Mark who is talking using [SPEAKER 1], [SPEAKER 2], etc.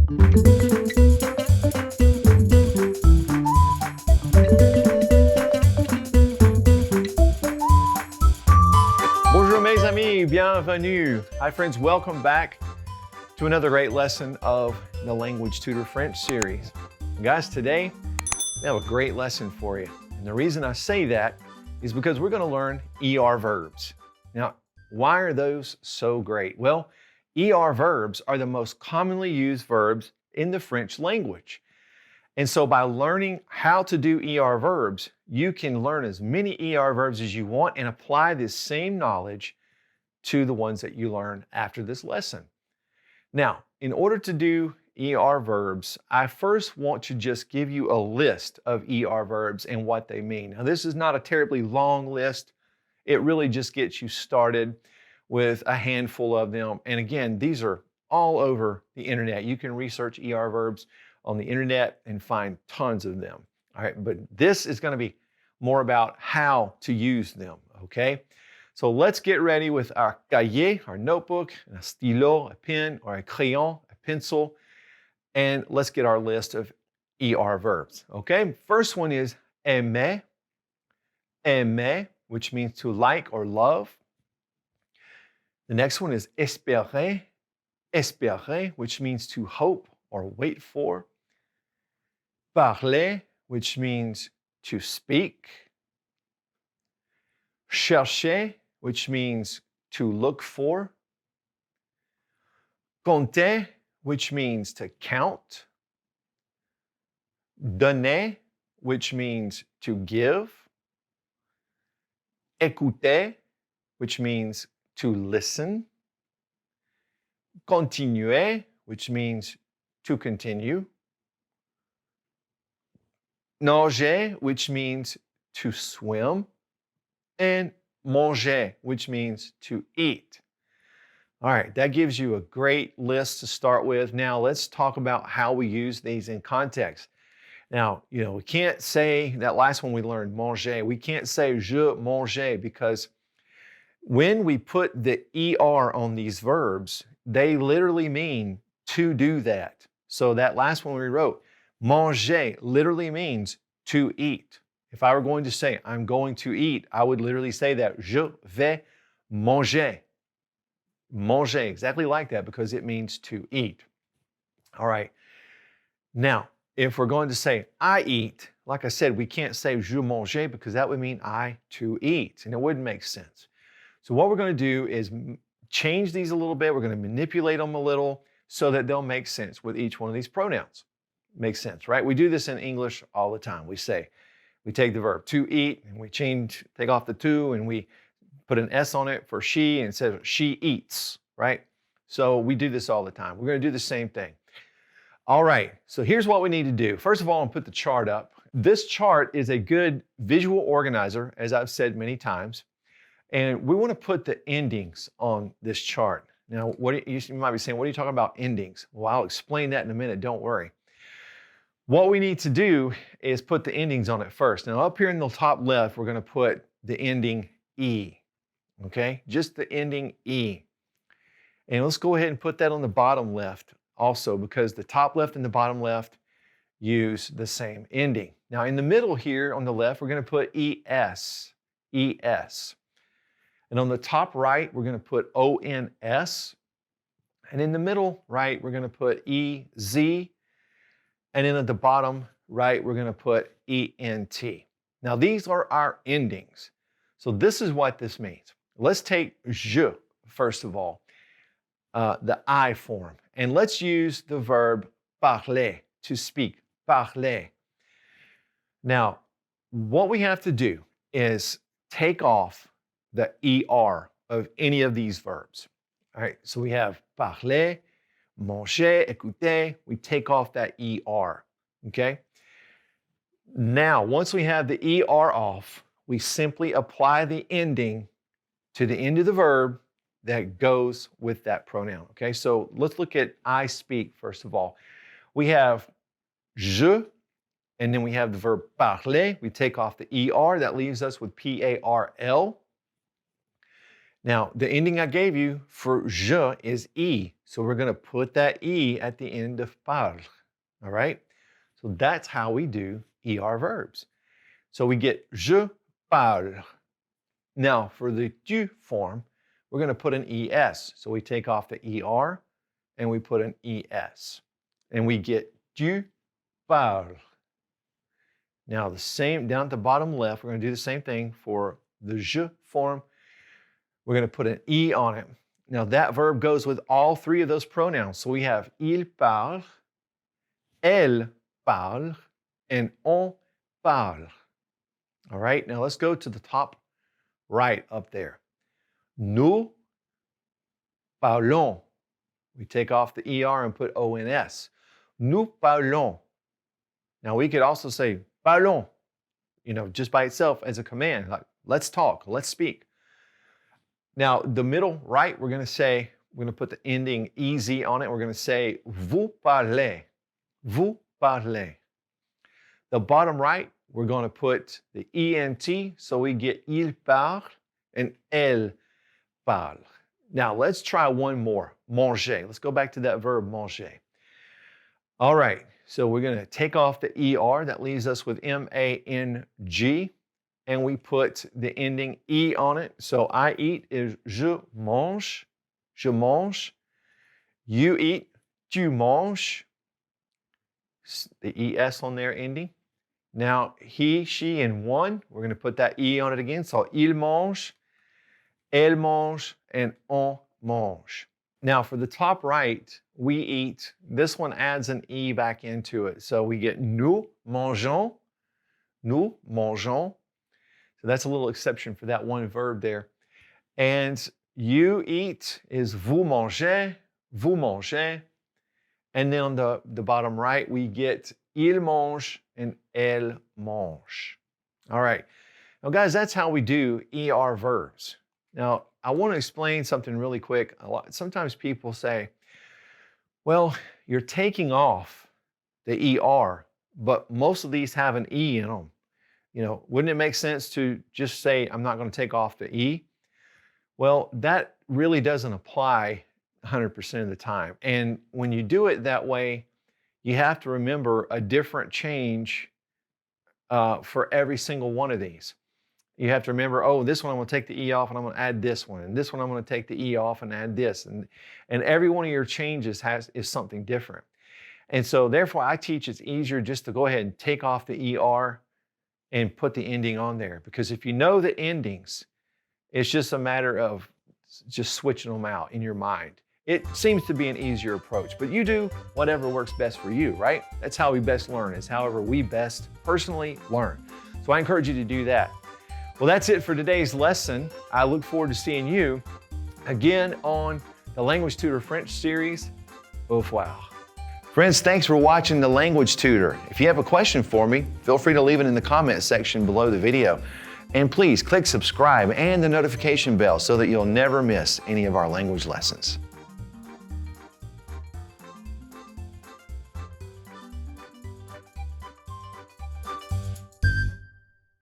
[SPEAKER 1] Bonjour mes amis, bienvenue. Hi friends, welcome back to another great lesson of the Language Tutor French series. Guys, today we have a great lesson for you. And the reason I say that is because we're going to learn ER verbs. Now, why are those so great? Well, ER verbs are the most commonly used verbs in the French language. And so by learning how to do ER verbs, you can learn as many ER verbs as you want and apply this same knowledge to the ones that you learn after this lesson. Now, in order to do ER verbs, I first want to just give you a list of ER verbs and what they mean. Now, this is not a terribly long list. It really just gets you started with a handful of them. And again, these are all over the internet. You can research ER verbs on the internet and find tons of them. All right, but this is going to be more about how to use them, okay? So let's get ready with our cahier, our notebook, a stylo, a pen, or a crayon, a pencil, and let's get our list of ER verbs, okay? First one is aimer, aimer, which means to like or love. The next one is espérer, espérer, which means to hope or wait for. Parler, which means to speak. Chercher, which means to look for. Compter, which means to count. Donner, which means to give. Écouter, which means to listen. Continuer, which means to continue. Nager, which means to swim. And manger, which means to eat. All right, that gives you a great list to start with. Now let's talk about how we use these in context. Now, we can't say that last one we learned, manger. We can't say je mange because when we put the ER on these verbs, they literally mean to do that. So that last one we wrote, manger literally means to eat. If I were going to say, I'm going to eat, I would literally say that, je vais manger. Manger, exactly like that because it means to eat. All right. Now, if we're going to say, I eat, like I said, we can't say je mange because that would mean I to eat, and it wouldn't make sense. So what we're going to do is change these a little bit. We're going to manipulate them a little so that they'll make sense with each one of these pronouns. Makes sense, right? We do this in English all the time. We take the verb to eat and we take off the to and we put an S on it for she and it says she eats, right? So we do this all the time. We're going to do the same thing. All right, so here's what we need to do. First of all, I'll put the chart up. This chart is a good visual organizer, as I've said many times, and we want to put the endings on this chart. Now, you might be saying, what are you talking about endings? Well, I'll explain that in a minute, don't worry. What we need to do is put the endings on it first. Now up here in the top left, we're going to put the ending E, okay? Just the ending E. And let's go ahead and put that on the bottom left also because the top left and the bottom left use the same ending. Now in the middle here on the left, we're going to put ES, ES. And on the top right, we're going to put ONS. And in the middle right, we're going to put EZ. And then at the bottom right, we're going to put ENT. Now, these are our endings. So this is what this means. Let's take je, first of all, the I form. And let's use the verb parler, to speak, parler. Now, what we have to do is take off the ER of any of these verbs. All right, so we have parler, manger, écouter, we take off that ER, okay? Now, once we have the ER off, we simply apply the ending to the end of the verb that goes with that pronoun, okay? So let's look at I speak, first of all. We have je, and then we have the verb parler. We take off the ER. That leaves us with PARL. Now, the ending I gave you for je is E. So we're going to put that E at the end of parle. All right? So that's how we do ER verbs. So we get je parle. Now, for the tu form, we're going to put an ES. So we take off the ER and we put an ES. And we get tu parles. Now, the same down at the bottom left, we're going to do the same thing for the je form. We're going to put an E on it. Now, that verb goes with all three of those pronouns. So we have il parle, elle parle, and on parle. All right, now let's go to the top right up there. Nous parlons. We take off the ER and put ONS. Nous parlons. Now, we could also say parlons, just by itself as a command, like let's talk, let's speak. Now, the middle right, we're going to put the ending EZ on it. We're going to say vous parlez, vous parlez. The bottom right, we're going to put the ENT, so we get il parle and elle parle. Now, let's try one more, manger. Let's go back to that verb, manger. All right, so we're going to take off the ER. That leaves us with MANG. And we put the ending E on it. So I eat is je mange, je mange. You eat, tu manges. The ES on there ending. Now, he, she, and one, we're going to put that E on it again. So il mange, elle mange, and on mange. Now, for the top right, we eat. This one adds an E back into it. So we get nous mangeons, nous mangeons. So that's a little exception for that one verb there. And you eat is vous mangez, vous mangez. And then on the bottom right, we get il mange and elle mange. All right. Now, guys, that's how we do ER verbs. Now, I want to explain something really quick. Sometimes people say, well, you're taking off the ER, but most of these have an E in them. Wouldn't it make sense to just say, I'm not going to take off the E? Well, that really doesn't apply 100% of the time. And when you do it that way, you have to remember a different change for every single one of these. You have to remember, oh, this one I'm going to take the E off and I'm going to add this one. And this one I'm going to take the E off and add this. And every one of your changes is something different. And so therefore, I teach it's easier just to go ahead and take off the ER and put the ending on there. Because if you know the endings, it's just a matter of just switching them out in your mind. It seems to be an easier approach, but you do whatever works best for you, right? That's how we best learn, is however we best personally learn. So I encourage you to do that. Well, that's it for today's lesson. I look forward to seeing you again on the Language Tutor French series. Au revoir. Friends, thanks for watching the Language Tutor. If you have a question for me, feel free to leave it in the comment section below the video. And please click subscribe and the notification bell so that you'll never miss any of our language lessons.